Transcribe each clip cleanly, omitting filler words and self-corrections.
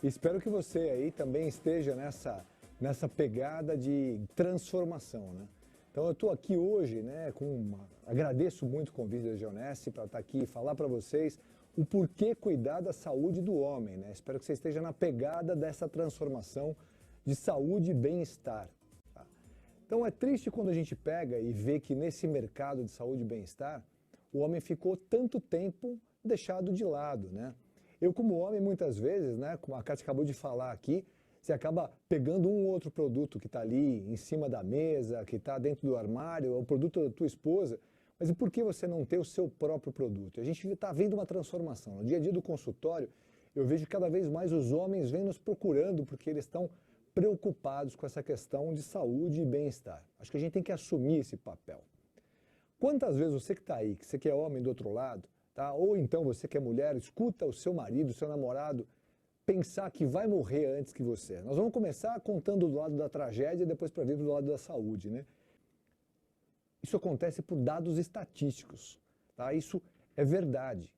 Espero que você aí também esteja nessa pegada de transformação, né? Então eu estou aqui hoje, né, agradeço muito o convite da Geonesse para estar aqui e falar para vocês o porquê cuidar da saúde do homem, né? Espero que você esteja na pegada dessa transformação de saúde e bem-estar. Tá? Então é triste quando a gente pega e vê que nesse mercado de saúde e bem-estar, o homem ficou tanto tempo deixado de lado, né? Eu como homem, muitas vezes, né, como a Kátia acabou de falar aqui, você acaba pegando um ou outro produto que está ali em cima da mesa, que está dentro do armário, é o produto da tua esposa, mas e por que você não ter o seu próprio produto? A gente está vendo uma transformação. No dia a dia do consultório, eu vejo cada vez mais os homens vêm nos procurando porque eles estão preocupados com essa questão de saúde e bem-estar. Acho que a gente tem que assumir esse papel. Quantas vezes você que está aí, que você que é homem do outro lado, tá? Ou então você que é mulher, escuta o seu marido, o seu namorado, pensar que vai morrer antes que você. Nós vamos começar contando do lado da tragédia e depois para vir do lado da saúde, né? Isso acontece por dados estatísticos, tá? Isso é verdade.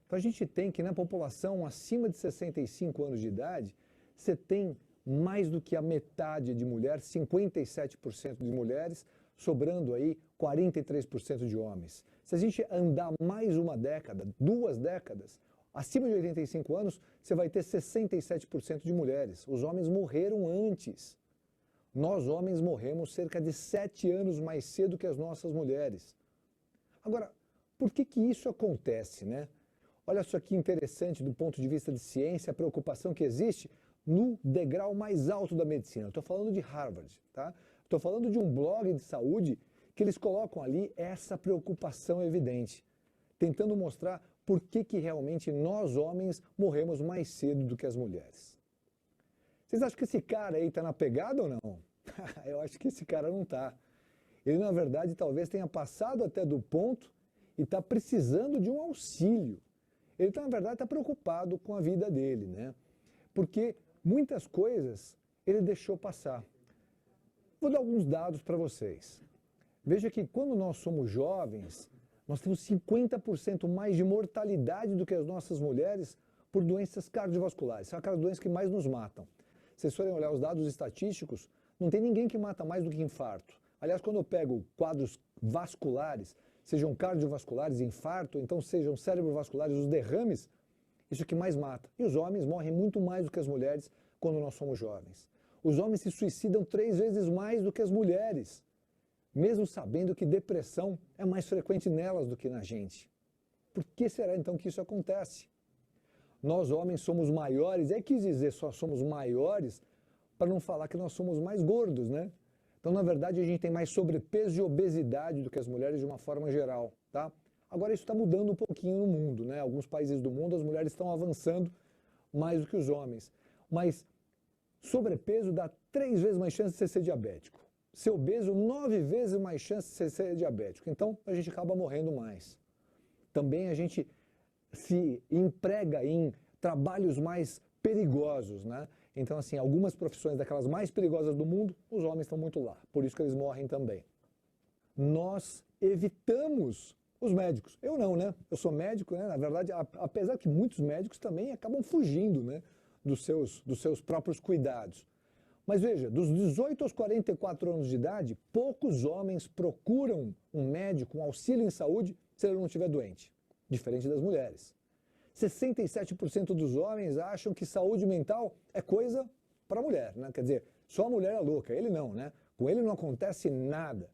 Então a gente tem que na população acima de 65 anos de idade, você tem mais do que a metade de mulheres, 57% de mulheres, sobrando aí 43% de homens. Se a gente andar mais uma década, 2 décadas, acima de 85 anos, você vai ter 67% de mulheres. Os homens morreram antes. Nós, homens, morremos cerca de 7 anos mais cedo que as nossas mulheres. Agora, por que isso acontece, né? Olha só que interessante do ponto de vista de ciência, a preocupação que existe no degrau mais alto da medicina. Estou falando de Harvard, tá? Estou falando de um blog de saúde que eles colocam ali essa preocupação evidente, tentando mostrar por que realmente nós homens morremos mais cedo do que as mulheres. Vocês acham que esse cara aí está na pegada ou não? Eu acho que esse cara não está. Ele, na verdade, talvez tenha passado até do ponto e está precisando de um auxílio. Ele, na verdade, está preocupado com a vida dele, né? Porque muitas coisas ele deixou passar. Vou dar alguns dados para vocês. Veja que quando nós somos jovens, nós temos 50% mais de mortalidade do que as nossas mulheres por doenças cardiovasculares. São aquelas doenças que mais nos matam. Se vocês forem olhar os dados estatísticos, não tem ninguém que mata mais do que infarto. Aliás, quando eu pego quadros vasculares, sejam cardiovasculares, infarto, então sejam cerebrovasculares, os derrames, isso é o que mais mata. E os homens morrem muito mais do que as mulheres quando nós somos jovens. Os homens se suicidam 3 vezes mais do que as mulheres, mesmo sabendo que depressão é mais frequente nelas do que na gente. Por que será então que isso acontece? Nós homens somos maiores, quis dizer só somos maiores para não falar que nós somos mais gordos, né? Então, na verdade, a gente tem mais sobrepeso e obesidade do que as mulheres de uma forma geral, tá? Agora, isso está mudando um pouquinho no mundo, né? Alguns países do mundo, as mulheres estão avançando mais do que os homens. Mas sobrepeso dá 3 vezes mais chance de você ser diabético. Ser obeso, 9 vezes mais chance de você ser diabético. Então, a gente acaba morrendo mais. Também a gente se emprega em trabalhos mais perigosos, né? Então, assim, algumas profissões daquelas mais perigosas do mundo, os homens estão muito lá. Por isso que eles morrem também. Nós evitamos os médicos. Eu não, né? Eu sou médico, né? Na verdade, apesar que muitos médicos também acabam fugindo, né? Dos seus próprios cuidados. Mas veja, dos 18 aos 44 anos de idade, poucos homens procuram um médico, um auxílio em saúde, se ele não estiver doente. Diferente das mulheres. 67% dos homens acham que saúde mental é coisa para a mulher, né? Quer dizer, só a mulher é louca, ele não, né? Com ele não acontece nada.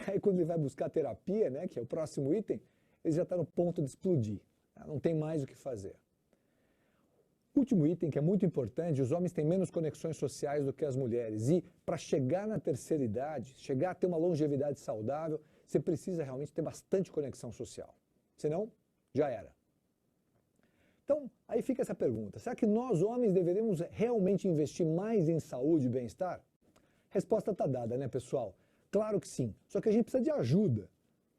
Aí quando ele vai buscar terapia, né, que é o próximo item, ele já está no ponto de explodir. Tá? Não tem mais o que fazer. Último item que é muito importante, os homens têm menos conexões sociais do que as mulheres. E para chegar na terceira idade, chegar a ter uma longevidade saudável, você precisa realmente ter bastante conexão social. Senão, já era. Então, aí fica essa pergunta. Será que nós, homens, deveríamos realmente investir mais em saúde e bem-estar? Resposta está dada, né, pessoal? Claro que sim. Só que a gente precisa de ajuda.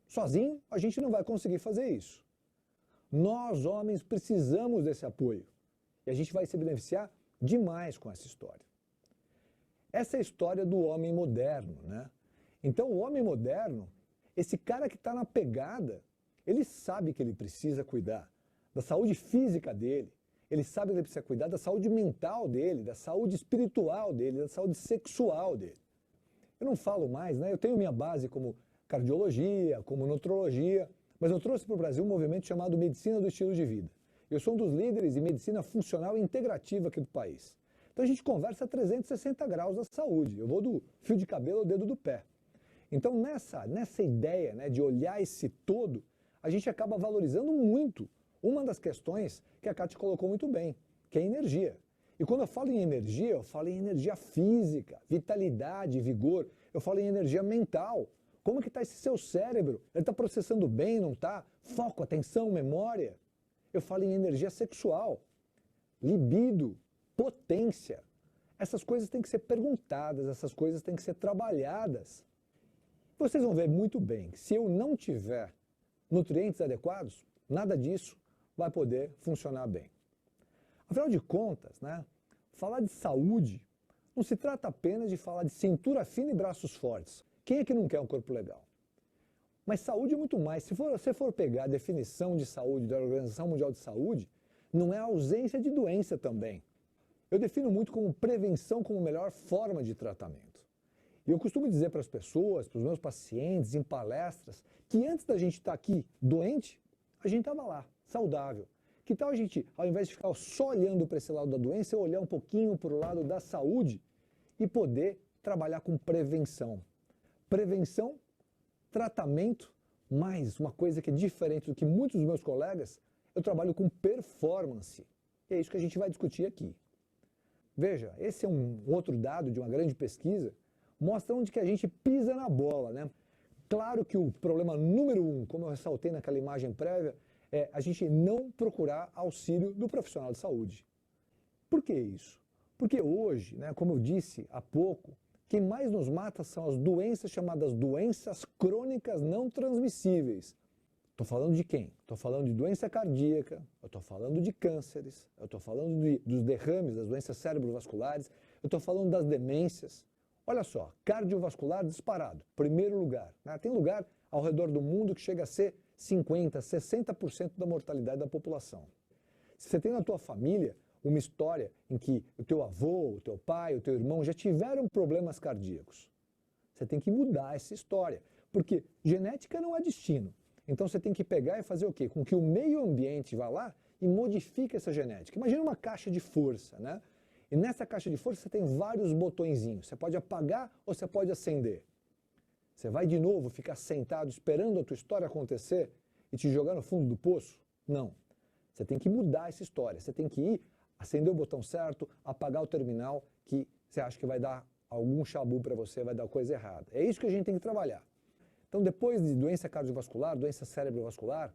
Sozinho, a gente não vai conseguir fazer isso. Nós, homens, precisamos desse apoio. E a gente vai se beneficiar demais com essa história. Essa é a história do homem moderno, né? Então, o homem moderno, esse cara que está na pegada, ele sabe que ele precisa cuidar da saúde física dele, ele sabe que ele precisa cuidar da saúde mental dele, da saúde espiritual dele, da saúde sexual dele. Eu não falo mais, né? Eu tenho minha base como cardiologia, como nutrologia, mas eu trouxe para o Brasil um movimento chamado Medicina do Estilo de Vida. Eu sou um dos líderes em medicina funcional e integrativa aqui do país. Então a gente conversa a 360 graus da saúde. Eu vou do fio de cabelo ao dedo do pé. Então nessa ideia, né, de olhar esse todo, a gente acaba valorizando muito uma das questões que a Kátia colocou muito bem, que é a energia. E quando eu falo em energia, eu falo em energia física, vitalidade, vigor. Eu falo em energia mental. Como que está esse seu cérebro? Ele está processando bem, não está? Foco, atenção, memória. Eu falo em energia sexual, libido, potência. Essas coisas têm que ser perguntadas, essas coisas têm que ser trabalhadas. Vocês vão ver muito bem que se eu não tiver nutrientes adequados, nada disso vai poder funcionar bem. Afinal de contas, né, falar de saúde não se trata apenas de falar de cintura fina e braços fortes. Quem é que não quer um corpo legal? Mas saúde é muito mais. Se você for pegar a definição de saúde da Organização Mundial de Saúde, não é a ausência de doença também. Eu defino muito como prevenção como melhor forma de tratamento. E eu costumo dizer para as pessoas, para os meus pacientes, em palestras, que antes da gente estar aqui doente, a gente estava lá, saudável. Que tal a gente, ao invés de ficar só olhando para esse lado da doença, olhar um pouquinho para o lado da saúde e poder trabalhar com prevenção? Prevenção, tratamento, mais uma coisa que é diferente do que muitos dos meus colegas, eu trabalho com performance. E é isso que a gente vai discutir aqui. Veja, esse é um outro dado de uma grande pesquisa, mostra onde que a gente pisa na bola, né? Claro que o problema número 1, como eu ressaltei naquela imagem prévia, é a gente não procurar auxílio do profissional de saúde. Por que isso? Porque hoje, né, como eu disse há pouco, quem mais nos mata são as doenças chamadas doenças crônicas não transmissíveis. Estou falando de quem? Estou falando de doença cardíaca, eu estou falando de cânceres, eu estou falando dos derrames, das doenças cerebrovasculares, eu estou falando das demências. Olha só, cardiovascular disparado, primeiro lugar. Né? Tem lugar ao redor do mundo que chega a ser 50%, 60% da mortalidade da população. Se você tem na tua família uma história em que o teu avô, o teu pai, o teu irmão já tiveram problemas cardíacos, você tem que mudar essa história, porque genética não é destino. Então você tem que pegar e fazer o quê? Com que o meio ambiente vá lá e modifique essa genética. Imagina uma caixa de força, né? E nessa caixa de força você tem vários botõezinhos. Você pode apagar ou você pode acender. Você vai de novo ficar sentado esperando a tua história acontecer e te jogar no fundo do poço? Não. Você tem que mudar essa história. Você tem que ir, acender o botão certo, apagar o terminal que você acha que vai dar algum chabu para você, vai dar coisa errada. É isso que a gente tem que trabalhar. Então, depois de doença cardiovascular, doença cerebrovascular,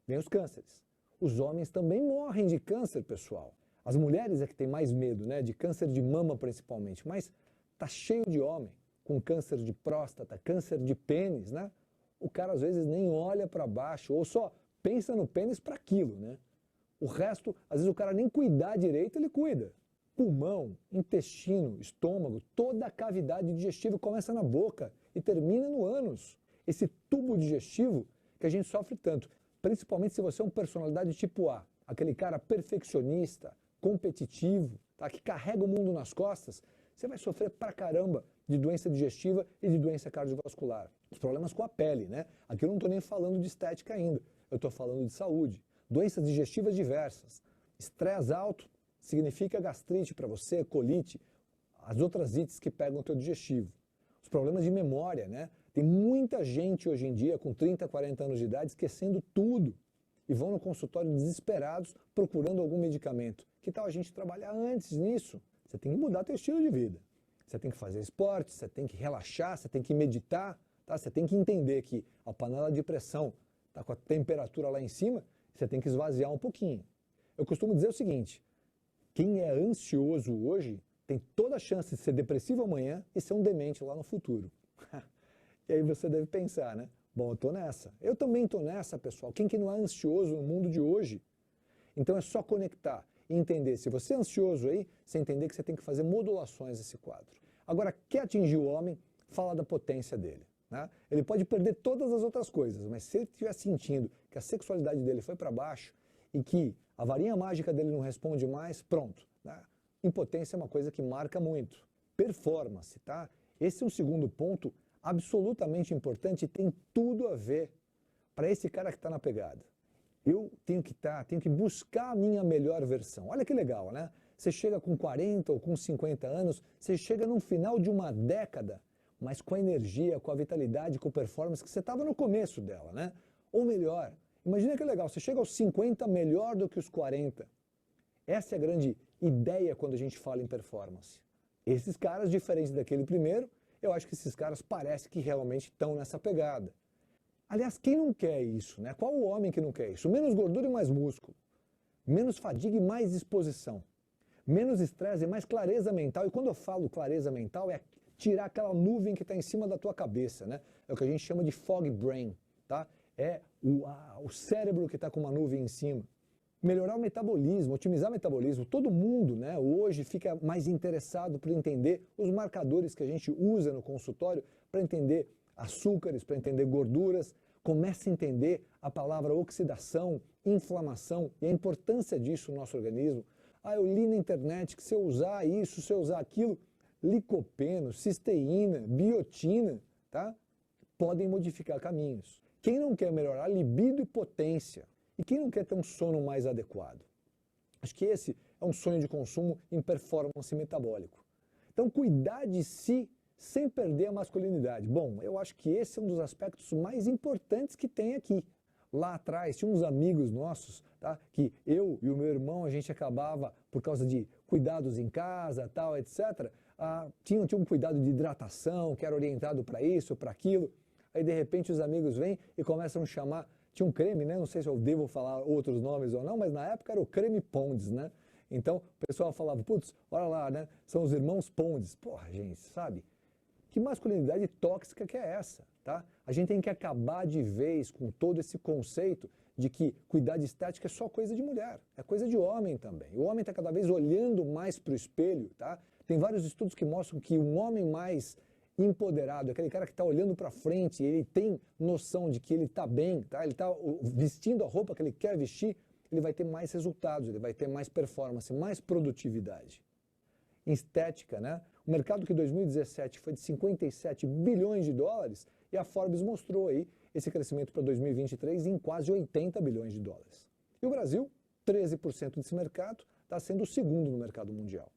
vem os cânceres. Os homens também morrem de câncer, pessoal. As mulheres é que têm mais medo, né, de câncer de mama principalmente, mas tá cheio de homem com câncer de próstata, câncer de pênis, né? O cara às vezes nem olha para baixo ou só pensa no pênis para aquilo, né? O resto, às vezes o cara nem cuidar direito, ele cuida. Pulmão, intestino, estômago, toda a cavidade digestiva começa na boca e termina no ânus. Esse tubo digestivo que a gente sofre tanto, principalmente se você é uma personalidade tipo A, aquele cara perfeccionista, competitivo, tá, que carrega o mundo nas costas, você vai sofrer pra caramba de doença digestiva e de doença cardiovascular. Os problemas com a pele, né? Aqui eu não estou nem falando de estética ainda, eu estou falando de saúde. Doenças digestivas diversas. Estresse alto significa gastrite para você, colite, as outras ites que pegam o teu digestivo. Os problemas de memória, né? Tem muita gente hoje em dia com 30, 40 anos de idade esquecendo tudo e vão no consultório desesperados procurando algum medicamento. Que tal a gente trabalhar antes nisso? Você tem que mudar teu estilo de vida. Você tem que fazer esporte, você tem que relaxar, você tem que meditar, tá? Você tem que entender que a panela de pressão está com a temperatura lá em cima, você tem que esvaziar um pouquinho. Eu costumo dizer o seguinte, quem é ansioso hoje tem toda a chance de ser depressivo amanhã e ser um demente lá no futuro. E aí você deve pensar, né? Bom, eu tô nessa. Eu também tô nessa, pessoal. Quem que não é ansioso no mundo de hoje? Então é só conectar e entender. Se você é ansioso aí, você entender que você tem que fazer modulações nesse quadro. Agora, quer atingir o homem, fala da potência dele. Né? Ele pode perder todas as outras coisas, mas se ele estiver sentindo que a sexualidade dele foi para baixo e que a varinha mágica dele não responde mais, pronto, né? Impotência é uma coisa que marca muito. Performance, tá? Esse é um segundo ponto absolutamente importante e tem tudo a ver para esse cara que está na pegada. Eu tenho que buscar a minha melhor versão. Olha que legal, né? Você chega com 40 ou com 50 anos, você chega no final de uma década, mas com a energia, com a vitalidade, com a performance que você estava no começo dela, né? Ou melhor, imagina que legal, você chega aos 50 melhor do que os 40. Essa é a grande ideia quando a gente fala em performance. Esses caras, diferentes daquele primeiro, eu acho que esses caras parecem que realmente estão nessa pegada. Aliás, quem não quer isso, né? Qual o homem que não quer isso? Menos gordura e mais músculo. Menos fadiga e mais disposição. Menos estresse e mais clareza mental. E quando eu falo clareza mental, é tirar aquela nuvem que está em cima da tua cabeça, né? É o que a gente chama de fog brain, tá? É o cérebro que está com uma nuvem em cima. Melhorar o metabolismo, otimizar o metabolismo. Todo mundo, né, hoje fica mais interessado por entender os marcadores que a gente usa no consultório para entender açúcares, para entender gorduras. Começa a entender a palavra oxidação, inflamação e a importância disso no nosso organismo. Ah, eu li na internet que se eu usar isso, se eu usar aquilo, licopeno, cisteína, biotina, tá? Podem modificar caminhos. Quem não quer melhorar libido e potência? E quem não quer ter um sono mais adequado? Acho que esse é um sonho de consumo em performance metabólico. Então, cuidar de si sem perder a masculinidade. Bom, eu acho que esse é um dos aspectos mais importantes que tem aqui. Lá atrás, tinha uns amigos nossos, tá? Que eu e o meu irmão, a gente acabava, por causa de cuidados em casa, tal, etc., tinha um cuidado de hidratação, que era orientado para isso, para aquilo. Aí, de repente, os amigos vêm e começam a chamar. Tinha um creme, né? Não sei se eu devo falar outros nomes ou não, mas na época era o creme Ponds, né? Então, o pessoal falava, putz, olha lá, né? São os irmãos Ponds. Porra, gente, sabe? Que masculinidade tóxica que é essa, tá? A gente tem que acabar de vez com todo esse conceito de que cuidar de estética é só coisa de mulher, é coisa de homem também. O homem está cada vez olhando mais para o espelho, tá? Tem vários estudos que mostram que um homem mais empoderado, aquele cara que está olhando para frente, ele tem noção de que ele está bem, tá? Ele está vestindo a roupa que ele quer vestir, ele vai ter mais resultados, ele vai ter mais performance, mais produtividade. Em estética, né? O mercado que em 2017 foi de 57 bilhões de dólares e a Forbes mostrou aí esse crescimento para 2023 em quase 80 bilhões de dólares. E o Brasil, 13% desse mercado, está sendo o segundo no mercado mundial.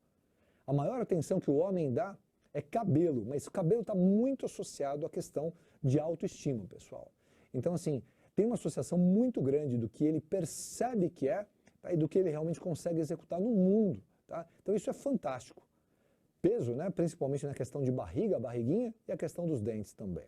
A maior atenção que o homem dá é cabelo, mas o cabelo está muito associado à questão de autoestima, pessoal. Então, assim, tem uma associação muito grande do que ele percebe que é, tá, e do que ele realmente consegue executar no mundo, tá? Então, isso é fantástico. Peso, né, principalmente na questão de barriga, barriguinha, e a questão dos dentes também.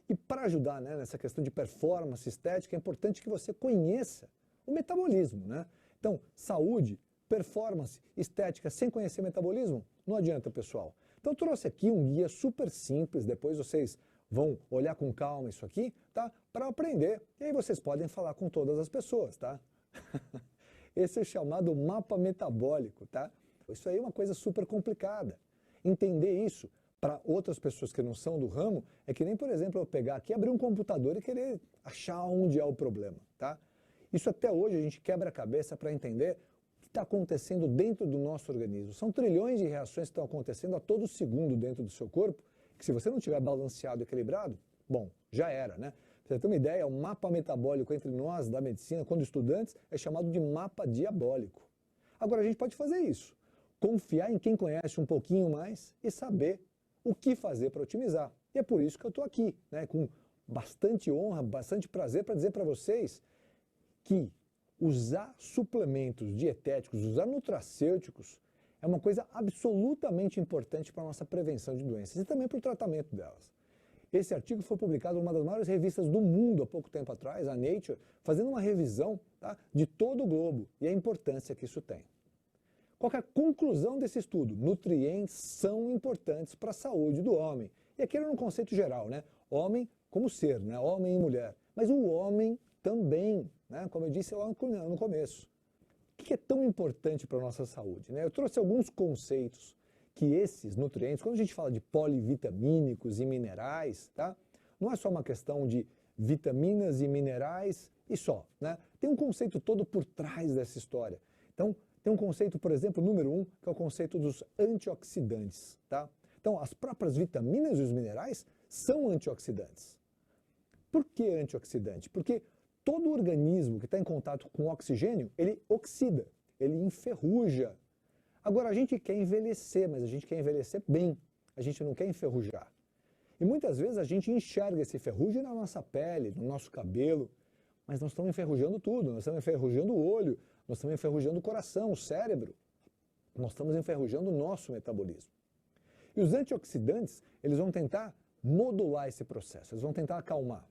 E para ajudar, né, nessa questão de performance estética, é importante que você conheça o metabolismo, né? Então, saúde, performance, estética, sem conhecer metabolismo, não adianta, pessoal. Então eu trouxe aqui um guia super simples, depois vocês vão olhar com calma isso aqui, tá? Para aprender, e aí vocês podem falar com todas as pessoas, tá? Esse é o chamado mapa metabólico, tá? Isso aí é uma coisa super complicada. Entender isso para outras pessoas que não são do ramo é que nem, por exemplo, eu pegar aqui, abrir um computador e querer achar onde é o problema, tá? Isso até hoje a gente quebra a cabeça para entender o que está acontecendo dentro do nosso organismo. São trilhões de reações que estão acontecendo a todo segundo dentro do seu corpo, que se você não estiver balanceado e equilibrado, bom, já era, né? Pra você ter uma ideia, o mapa metabólico entre nós da medicina, quando estudantes, é chamado de mapa diabólico. Agora, a gente pode fazer isso. Confiar em quem conhece um pouquinho mais e saber o que fazer para otimizar. E é por isso que eu estou aqui, né, com bastante honra, bastante prazer para dizer para vocês que usar suplementos dietéticos, usar nutracêuticos, é uma coisa absolutamente importante para a nossa prevenção de doenças e também para o tratamento delas. Esse artigo foi publicado em uma das maiores revistas do mundo há pouco tempo atrás, a Nature, fazendo uma revisão, tá, de todo o globo e a importância que isso tem. Qual que é a conclusão desse estudo? Nutrientes são importantes para a saúde do homem. E aqui era um conceito geral, né? Homem como ser, né? Homem e mulher. Mas o homem também, né? Como eu disse lá no começo. O que é tão importante para a nossa saúde, né? Eu trouxe alguns conceitos que esses nutrientes, quando a gente fala de polivitamínicos e minerais, tá? Não é só uma questão de vitaminas e minerais e só, né? Tem um conceito todo por trás dessa história. Então, tem um conceito, por exemplo, número 1, que é o conceito dos antioxidantes, tá? Então, as próprias vitaminas e os minerais são antioxidantes. Por que antioxidante? Porque todo organismo que está em contato com oxigênio, ele oxida, ele enferruja. Agora, a gente quer envelhecer, mas a gente quer envelhecer bem, a gente não quer enferrujar. E muitas vezes a gente enxerga esse ferrugem na nossa pele, no nosso cabelo, mas nós estamos enferrujando tudo, nós estamos enferrujando o olho, nós estamos enferrujando o coração, o cérebro, nós estamos enferrujando o nosso metabolismo. E os antioxidantes, eles vão tentar modular esse processo, eles vão tentar acalmar.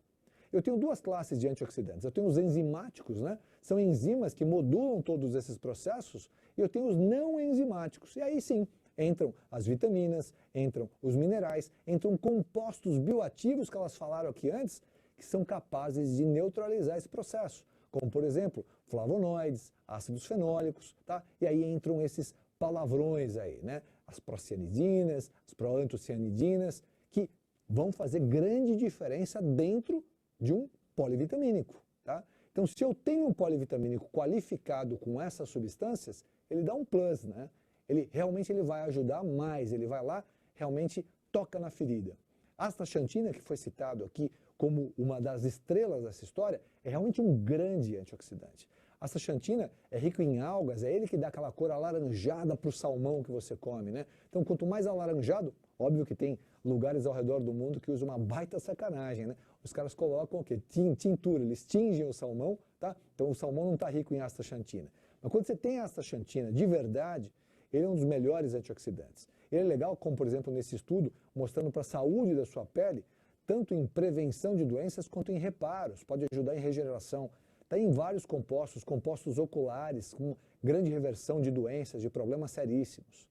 Eu tenho duas classes de antioxidantes. Eu tenho os enzimáticos, né? São enzimas que modulam todos esses processos, e eu tenho os não enzimáticos. E aí sim, entram as vitaminas, entram os minerais, entram compostos bioativos que elas falaram aqui antes, que são capazes de neutralizar esse processo, como por exemplo, flavonoides, ácidos fenólicos, tá? E aí entram esses palavrões aí, né? As procianidinas, as proantocianidinas, que vão fazer grande diferença dentro de um polivitamínico, tá? Então, se eu tenho um polivitamínico qualificado com essas substâncias, ele dá um plus, né? Ele realmente vai ajudar mais, ele vai lá, realmente toca na ferida. A astaxantina, que foi citado aqui como uma das estrelas dessa história, é realmente um grande antioxidante. A astaxantina é rico em algas, é ele que dá aquela cor alaranjada para o salmão que você come, né? Então, quanto mais alaranjado, óbvio que tem lugares ao redor do mundo que usam uma baita sacanagem, né? Os caras colocam o quê? Tintura, eles tingem o salmão, tá? Então o salmão não está rico em astaxantina. Mas quando você tem a astaxantina de verdade, ele é um dos melhores antioxidantes. Ele é legal, como por exemplo nesse estudo, mostrando para a saúde da sua pele, tanto em prevenção de doenças quanto em reparos, pode ajudar em regeneração. Está em vários compostos, compostos oculares, com grande reversão de doenças, de problemas seríssimos.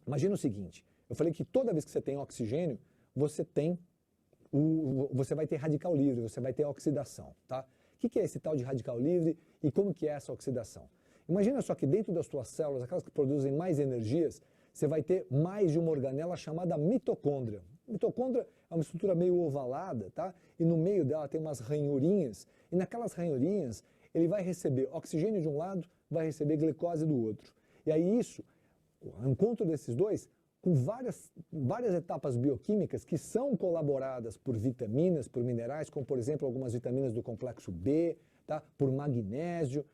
Imagina o seguinte, eu falei que toda vez que você tem oxigênio, você vai ter radical livre, você vai ter oxidação, tá? O que é esse tal de radical livre e como que é essa oxidação? Imagina só que dentro das suas células, aquelas que produzem mais energias, você vai ter mais de uma organela chamada mitocôndria. Mitocôndria é uma estrutura meio ovalada, tá? E no meio dela tem umas ranhurinhas, e naquelas ranhurinhas ele vai receber oxigênio de um lado, vai receber glicose do outro. E aí isso, o encontro desses dois, com várias etapas bioquímicas que são colaboradas por vitaminas, por minerais, como por exemplo algumas vitaminas do complexo B, tá? Por magnésio.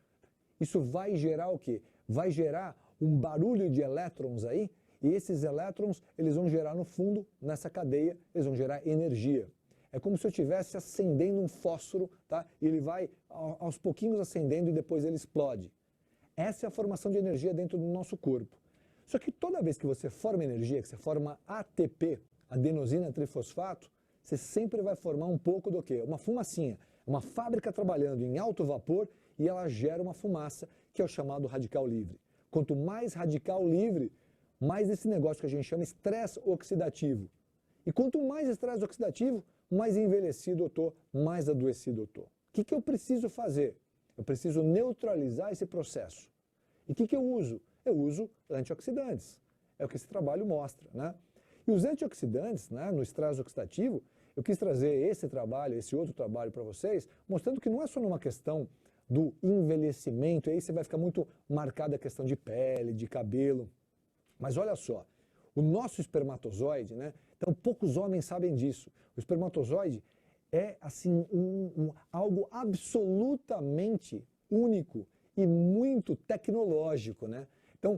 Isso vai gerar o quê? Vai gerar um barulho de elétrons aí, e esses elétrons eles vão gerar no fundo, nessa cadeia, eles vão gerar energia. É como se eu estivesse acendendo um fósforo, tá? E ele vai aos pouquinhos acendendo e depois ele explode. Essa é a formação de energia dentro do nosso corpo. Só que toda vez que você forma energia, que você forma ATP, adenosina trifosfato, você sempre vai formar um pouco do quê? Uma fumacinha. Uma fábrica trabalhando em alto vapor e ela gera uma fumaça, que é o chamado radical livre. Quanto mais radical livre, mais esse negócio que a gente chama estresse oxidativo. E quanto mais estresse oxidativo, mais envelhecido eu estou, mais adoecido eu estou. O que eu preciso fazer? Eu preciso neutralizar esse processo. E o que eu uso? Eu uso antioxidantes. É o que esse trabalho mostra, né? E os antioxidantes, né, no estresse oxidativo, eu quis trazer esse trabalho, esse outro trabalho para vocês, mostrando que não é só numa questão do envelhecimento, e aí você vai ficar muito marcada a questão de pele, de cabelo. Mas olha só, o nosso espermatozoide, né? Então poucos homens sabem disso. O espermatozoide é assim algo absolutamente único e muito tecnológico, né? Então,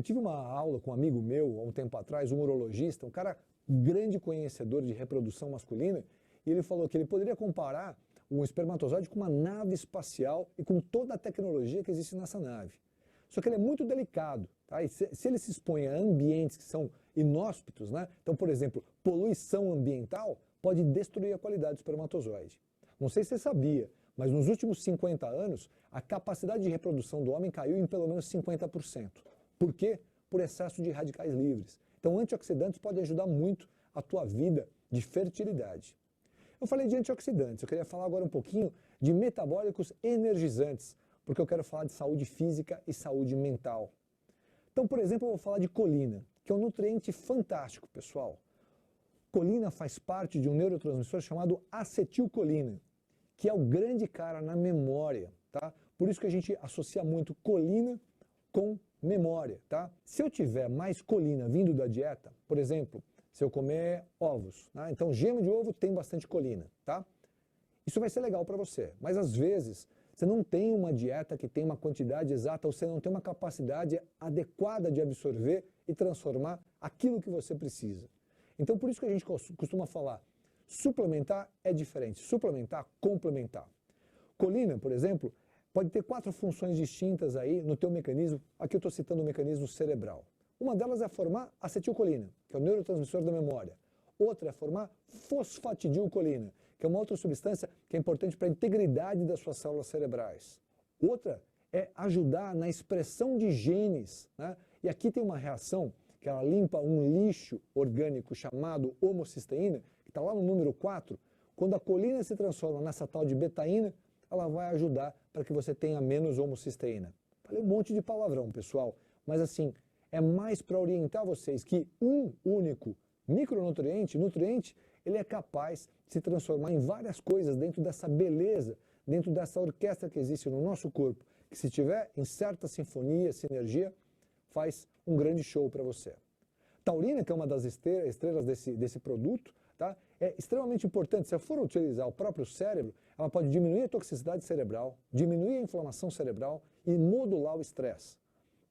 tive uma aula com um amigo meu há um tempo atrás, um urologista, um cara grande conhecedor de reprodução masculina, e ele falou que ele poderia comparar um espermatozoide com uma nave espacial e com toda a tecnologia que existe nessa nave. Só que ele é muito delicado, tá? E se ele se expõe a ambientes que são inóspitos, né? Então, por exemplo, poluição ambiental pode destruir a qualidade do espermatozoide. Não sei se você sabia, mas nos últimos 50 anos, a capacidade de reprodução do homem caiu em pelo menos 50%. Por quê? Por excesso de radicais livres. Então, antioxidantes podem ajudar muito a tua vida de fertilidade. Eu falei de antioxidantes, eu queria falar agora um pouquinho de metabólicos energizantes, porque eu quero falar de saúde física e saúde mental. Então, por exemplo, eu vou falar de colina, que é um nutriente fantástico, pessoal. Colina faz parte de um neurotransmissor chamado acetilcolina, que é o grande cara na memória, tá? Por isso que a gente associa muito colina com memória, tá? Se eu tiver mais colina vindo da dieta, por exemplo, se eu comer ovos, tá? Então gema de ovo tem bastante colina, tá? Isso vai ser legal para você, mas às vezes você não tem uma dieta que tem uma quantidade exata, ou você não tem uma capacidade adequada de absorver e transformar aquilo que você precisa. Então por isso que a gente costuma falar, suplementar é diferente, suplementar, complementar. Colina, por exemplo, pode ter 4 funções distintas aí no teu mecanismo. Aqui eu estou citando o mecanismo cerebral. Uma delas é formar acetilcolina, que é o neurotransmissor da memória. Outra é formar fosfatidilcolina, que é uma outra substância que é importante para a integridade das suas células cerebrais. Outra é ajudar na expressão de genes, né? E aqui tem uma reação que ela limpa um lixo orgânico chamado homocisteína, que está lá no número 4. Quando a colina se transforma nessa tal de betaína, ela vai ajudar para que você tenha menos homocisteína. Falei um monte de palavrão, pessoal, mas assim, é mais para orientar vocês que um único micronutriente, ele é capaz de se transformar em várias coisas dentro dessa beleza, dentro dessa orquestra que existe no nosso corpo, que se tiver em certa sinfonia, sinergia, faz um grande show para você. Taurina, que é uma das estrelas desse produto, tá? É extremamente importante. Se eu for utilizar o próprio cérebro, ela pode diminuir a toxicidade cerebral, diminuir a inflamação cerebral e modular o estresse.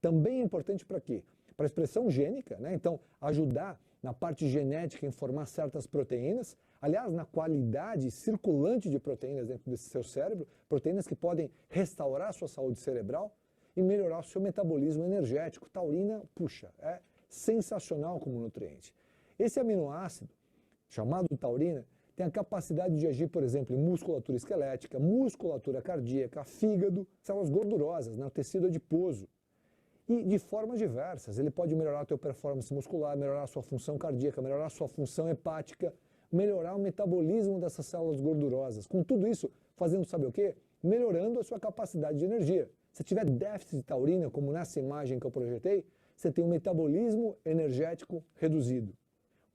Também é importante para quê? Para a expressão gênica, né? Então, ajudar na parte genética em formar certas proteínas, aliás, na qualidade circulante de proteínas dentro desse seu cérebro, proteínas que podem restaurar a sua saúde cerebral e melhorar o seu metabolismo energético. Taurina, puxa, é sensacional como nutriente. Esse aminoácido, chamado taurina, tem a capacidade de agir, por exemplo, em musculatura esquelética, musculatura cardíaca, fígado, células gordurosas, né, o tecido adiposo. E de formas diversas. Ele pode melhorar a tua performance muscular, melhorar a sua função cardíaca, melhorar a sua função hepática, melhorar o metabolismo dessas células gordurosas. Com tudo isso, fazendo sabe o quê? Melhorando a sua capacidade de energia. Se tiver déficit de taurina, como nessa imagem que eu projetei, você tem um metabolismo energético reduzido.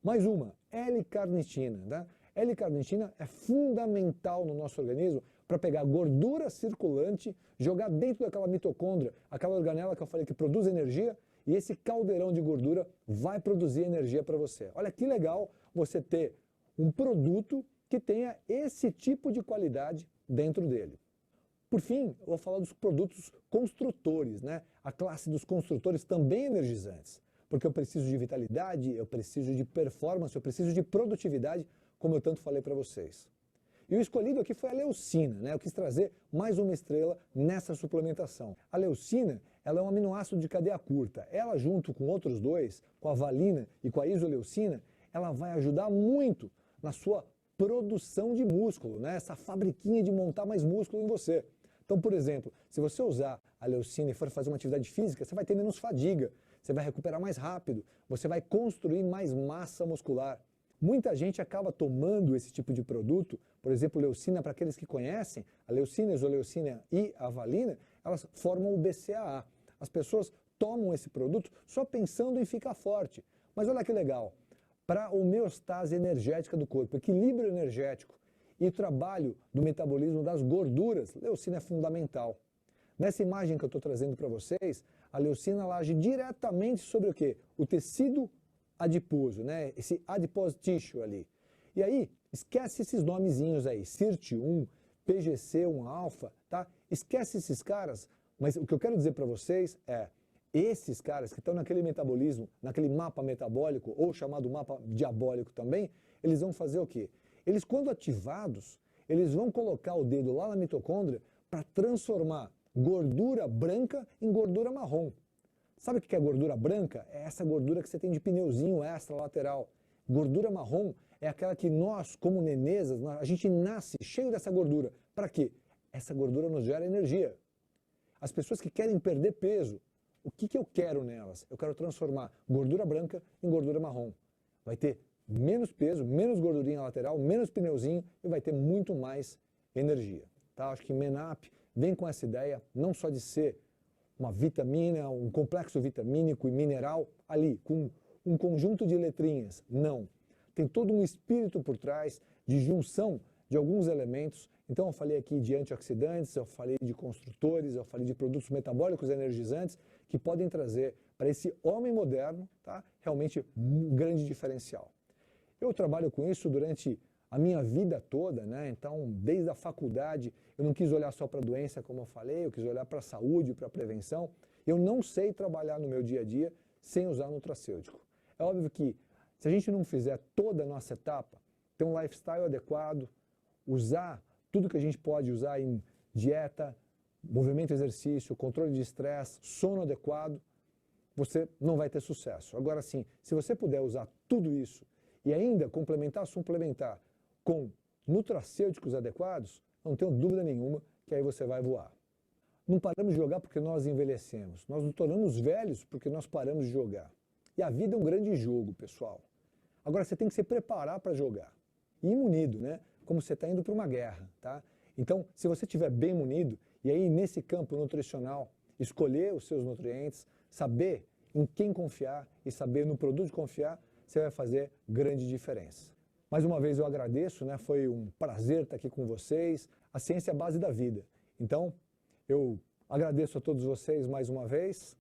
Mais uma, L-carnitina. Né? L-carnitina é fundamental no nosso organismo para pegar gordura circulante, jogar dentro daquela mitocôndria, aquela organela que eu falei que produz energia, e esse caldeirão de gordura vai produzir energia para você. Olha que legal você ter um produto que tenha esse tipo de qualidade dentro dele. Por fim, eu vou falar dos produtos construtores, né? A classe dos construtores também energizantes, porque eu preciso de vitalidade, eu preciso de performance, eu preciso de produtividade, como eu tanto falei para vocês. E o escolhido aqui foi a leucina, né? Eu quis trazer mais uma estrela nessa suplementação. A leucina, ela é um aminoácido de cadeia curta. Ela, junto com outros dois, com a valina e com a isoleucina, ela vai ajudar muito na sua produção de músculo, né? Essa fabriquinha de montar mais músculo em você. Então, por exemplo, se você usar a leucina e for fazer uma atividade física, você vai ter menos fadiga, você vai recuperar mais rápido, você vai construir mais massa muscular. Muita gente acaba tomando esse tipo de produto, por exemplo, leucina, para aqueles que conhecem, a leucina, a isoleucina e a valina, elas formam o BCAA. As pessoas tomam esse produto só pensando em ficar forte. Mas olha que legal, para a homeostase energética do corpo, equilíbrio energético e o trabalho do metabolismo das gorduras, leucina é fundamental. Nessa imagem que eu estou trazendo para vocês, a leucina ela age diretamente sobre o quê? O tecido adiposo, né? Esse adipose tissue ali. E aí, esquece esses nomezinhos aí, SIRT1, PGC1-alfa, tá? Esquece esses caras, mas o que eu quero dizer para vocês é, esses caras que estão naquele metabolismo, naquele mapa metabólico, ou chamado mapa diabólico também, eles vão fazer o quê? Eles, quando ativados, eles vão colocar o dedo lá na mitocôndria para transformar gordura branca em gordura marrom. Sabe o que é gordura branca? É essa gordura que você tem de pneuzinho extralateral. Gordura marrom é aquela que nós, como nenesas, a gente nasce cheio dessa gordura. Para quê? Essa gordura nos gera energia. As pessoas que querem perder peso, o que eu quero nelas? Eu quero transformar gordura branca em gordura marrom. Vai ter menos peso, menos gordurinha lateral, menos pneuzinho e vai ter muito mais energia. Tá? Acho que MENAP vem com essa ideia, não só de ser uma vitamina, um complexo vitamínico e mineral ali, com um conjunto de letrinhas. Não. Tem todo um espírito por trás de junção de alguns elementos. Então eu falei aqui de antioxidantes, eu falei de construtores, eu falei de produtos metabólicos energizantes que podem trazer para esse homem moderno, tá, realmente um grande diferencial. Eu trabalho com isso durante a minha vida toda, né? Então, desde a faculdade, eu não quis olhar só para a doença, como eu falei, eu quis olhar para a saúde, para a prevenção. Eu não sei trabalhar no meu dia a dia sem usar nutracêutico. É óbvio que se a gente não fizer toda a nossa etapa, ter um lifestyle adequado, usar tudo que a gente pode usar em dieta, movimento, exercício, controle de estresse, sono adequado, você não vai ter sucesso. Agora sim, se você puder usar tudo isso e ainda complementar, suplementar com nutracêuticos adequados, não tenho dúvida nenhuma que aí você vai voar. Não paramos de jogar porque nós envelhecemos. Nós nos tornamos velhos porque nós paramos de jogar. E a vida é um grande jogo, pessoal. Agora você tem que se preparar para jogar. E munido, né? Como você está indo para uma guerra, tá? Então, se você estiver bem munido, e aí nesse campo nutricional, escolher os seus nutrientes, saber em quem confiar e saber no produto confiar, você vai fazer grande diferença. Mais uma vez eu agradeço, né? Foi um prazer estar aqui com vocês. A ciência é a base da vida. Então, eu agradeço a todos vocês mais uma vez